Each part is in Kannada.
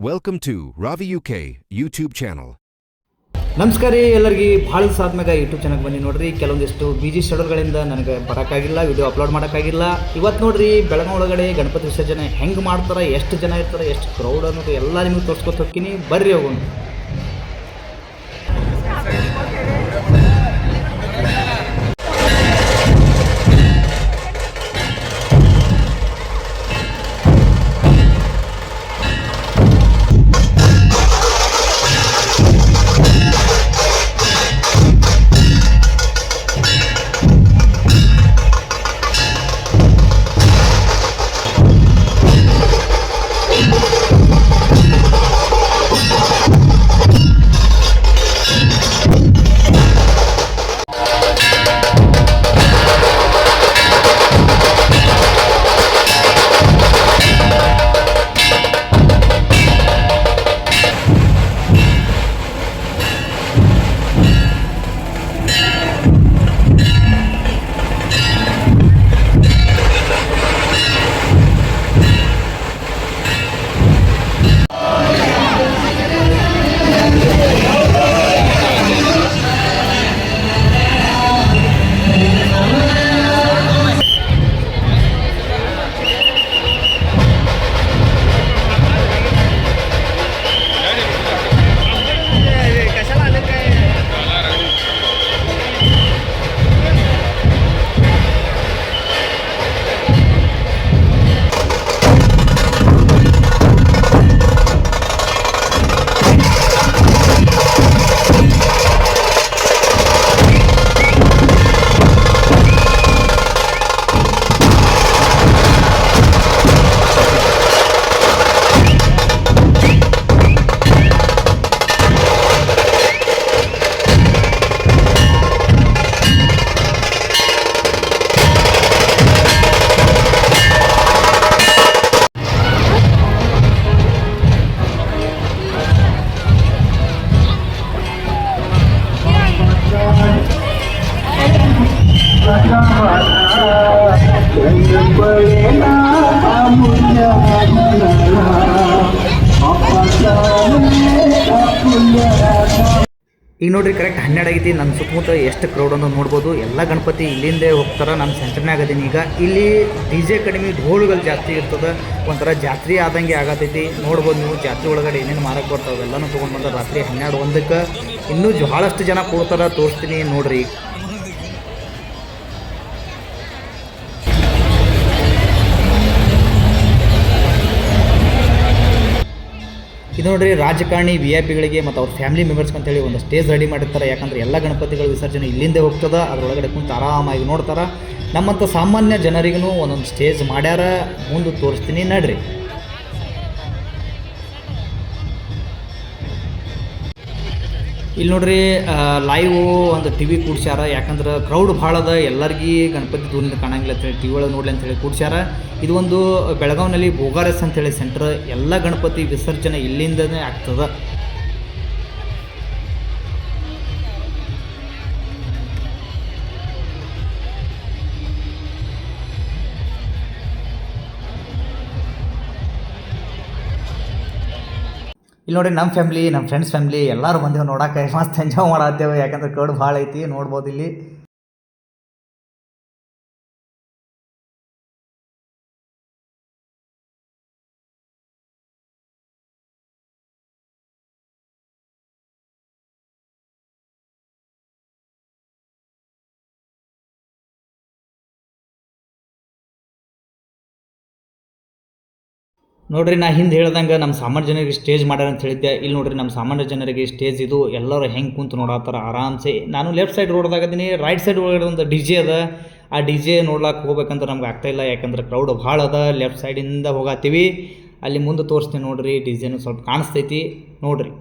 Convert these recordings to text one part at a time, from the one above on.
Welcome to Ravi UK YouTube channel. ನಮಸ್ಕಾರ ರೀ ಎಲ್ಲರಿಗೆ ಭಾಳ ದಿವಸ ಆದ್ಮ್ಯಾಗ ಯೂಟ್ಯೂಬ್ ಚಾನಲ್ ಬನ್ನಿ ನೋಡ್ರಿ. ಕೆಲವೊಂದಿಷ್ಟು ಬಿಜಿ ಶೆಡ್ಯೂಲ್ಗಳಿಂದ ನನಗೆ ಬರೋಕ್ಕಾಗಿಲ್ಲ, ವಿಡಿಯೋ ಅಪ್ಲೋಡ್ ಮಾಡೋಕ್ಕಾಗಿಲ್ಲ. ಇವತ್ತು ನೋಡ್ರಿ ಬೆಳಗಾವಿ ಒಳಗಡೆ ಗಣಪತಿ ವಿಸರ್ಜನೆ ಹೆಂಗೆ ಮಾಡ್ತಾರೆ, ಎಷ್ಟು ಜನ ಇರ್ತಾರೆ, ಎಷ್ಟು ಕ್ರೌಡ್ ಅನ್ನೋದು ಎಲ್ಲ ನಿಮಗೆ ತೋರಿಸ್ಕೊತ ಹೋಗ್ತೀನಿ. ಬರ್ರಿ ಹೋಗೋಣ. ಈಗ ನೋಡ್ರಿ ಕರೆಕ್ಟ್ 12 ಆಗೈತಿ. ನನ್ನ ಸುತ್ತಮುತ್ತ ಎಷ್ಟು ಕ್ರೌಡ್ ಅಂತ ನೋಡ್ಬೋದು. ಎಲ್ಲ ಗಣಪತಿ ಇಲ್ಲಿಂದೇ ಹೋಗ್ತಾರೆ. ನಾನು ಸೆಂಟರ್ನಾಗ ಅದೀನಿ ಈಗ. ಇಲ್ಲಿ ಡಿ ಜೆ ಕಡಿಮೆ, ಢೋಳುಗಳು ಜಾಸ್ತಿ ಇರ್ತದೆ. ಒಂಥರ ಜಾತ್ರೆ ಆದಂಗೆ ಆಗತೈತಿ. ನೋಡ್ಬೋದು ನೀವು ಜಾತ್ರೆ ಒಳಗಡೆ ಏನೇನು ಮಾರಕ್ಕೆ ಬರ್ತಾವೆ ಎಲ್ಲನೂ ತೊಗೊಂಡು ಬಂದ್ರೆ ರಾತ್ರಿ 12-1ಕ್ಕೆ ಇನ್ನೂ ಭಾಳಷ್ಟು ಜನ ಕೊಡ್ತಾರೆ. ತೋರಿಸ್ತೀನಿ ನೋಡ್ರಿ. ಇದು ನೋಡ್ರಿ ರಾಜಕಾರಣಿ VIP-ಗಳಿಗೆ ಮತ್ತು ಅವ್ರ ಫ್ಯಾಮಿಲಿ ಮೆಂಬರ್ಸ್ಗೆ ಅಂತೇಳಿ ಒಂದು ಸ್ಟೇಜ್ ರೆಡಿ ಮಾಡಿರ್ತಾರೆ. ಯಾಕಂದರೆ ಎಲ್ಲ ಗಣಪತಿಗಳ ವಿಸರ್ಜನೆ ಇಲ್ಲಿಂದೇ ಹೋಗ್ತದೆ. ಅದರೊಳಗಡೆ ಕುಂತು ಆರಾಮಾಗಿ ನೋಡ್ತಾರೆ. ನಮ್ಮಂಥ ಸಾಮಾನ್ಯ ಜನರಿಗೂ ಒಂದೊಂದು ಸ್ಟೇಜ್ ಮಾಡ್ಯಾರ. ಮುಂದೆ ತೋರಿಸ್ತೀನಿ ನಡ್ರಿ. ಇಲ್ಲಿ ನೋಡ್ರಿ ಲೈವ್ ಒಂದು TV ಕೂಡ್ಸ್ಯಾರ. ಯಾಕಂದ್ರೆ ಕ್ರೌಡ್ ಭಾಳ ಅದ. ಎಲ್ಲರಿಗೂ ಗಣಪತಿ ದೂರಿಂದ ಕಾಣಂಗಿಲ್ಲ ಅಂತೇಳಿ TV ಒಳಗೆ ನೋಡ್ಲಿ ಅಂತೇಳಿ ಕೂಡ್ಸ್ಯಾರ. ಇದು ಒಂದು ಬೆಳಗಾವಿನಲ್ಲಿ ಬೋಗಾರಸ್ ಅಂತೇಳಿ ಸೆಂಟ್ರ್. ಎಲ್ಲ ಗಣಪತಿ ವಿಸರ್ಜನೆ ಇಲ್ಲಿಂದನೇ ಆಗ್ತದೆ. ಇಲ್ಲಿ ನೋಡಿ ನಮ್ಮ ಫ್ಯಾಮ್ಲಿ, ನಮ್ಮ ಫ್ರೆಂಡ್ಸ್ ಫ್ಯಾಮ್ಲಿ ಎಲ್ಲರೂ ಬಂದೇವು ನೋಡೋಕೆ. ಮಸ್ತ್ ಎಂಜಾಯ್ ಮಾಡತ್ತೇವೆ. ಯಾಕಂದ್ರೆ ಕ್ರೌಡ್ ಭಾಳ ಐತಿ. ನೋಡ್ಬೋದು ಇಲ್ಲಿ. ನೋಡ್ರಿ ನಾ ಹಿಂದೆ ಹೇಳ್ದಂಗೆ ನಮ್ಮ ಸಾಮಾನ್ಯ ಜನರಿಗೆ ಸ್ಟೇಜ್ ಮಾಡ್ಯಾರ ಅಂತ ಹೇಳಿದ್ದೆ. ಇಲ್ಲಿ ನೋಡ್ರಿ ನಮ್ಮ ಸಾಮಾನ್ಯ ಜನರಿಗೆ ಸ್ಟೇಜ್ ಇದು. ಎಲ್ಲರೂ ಹೆಂಗೆ ಕುಂತು ನೋಡತ್ತಾರ ಆರಾಮ್ಸೆ. ನಾನು ಲೆಫ್ಟ್ ಸೈಡ್ ರೋಡ್ದಾಗದೀನಿ. ರೈಟ್ ಸೈಡ್ ಒಳಗಡೆ ಒಂದು DJ ಅದ. ಆ DJ ನೋಡ್ಲಾಕೆ ಹೋಗ್ಬೇಕಂತ ನಮ್ಗೆ ಆಗ್ತಾಯಿಲ್ಲ. ಯಾಕಂದ್ರೆ ಕ್ರೌಡ್ ಭಾಳ ಅದ. ಲೆಫ್ಟ್ ಸೈಡಿಂದ ಹೋಗತ್ತೀವಿ. ಅಲ್ಲಿ ಮುಂದೆ ತೋರಿಸ್ತೀನಿ ನೋಡ್ರಿ. DJನೂ ಸ್ವಲ್ಪ ಕಾಣಿಸ್ತೈತಿ ನೋಡ್ರಿ.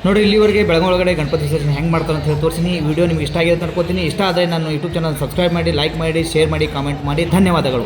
ನೋಡಿ ಇಲ್ಲಿವರೆಗೆ ಬೆಳಗಾವಿ ಒಳಗಡೆ ಗಣಪತಿ ವಿಸರ್ಜನೆ ಹೆಂಗೆ ಮಾಡ್ತಾರೆ ಅಂತ ಹೇಳಿ ತೋರಿಸಿನಿ. ಈ ವಿಡಿಯೋ ನಿಮ್ಗೆ ಇಷ್ಟ ಆಗಿದೆ ಅಂತ ಅನ್ಕೋತೀನಿ. ಇಷ್ಟ ಆದರೆ ನಾನು ಯೂಟ್ಯೂಬ್ ಚಾನಲ್ ಸಬ್ಸ್ಕ್ರೈಬ್ ಮಾಡಿ, ಲೈಕ್ ಮಾಡಿ, ಶೇರ್ ಮಾಡಿ, ಕಾಮೆಂಟ್ ಮಾಡಿ. ಧನ್ಯವಾದಗಳು.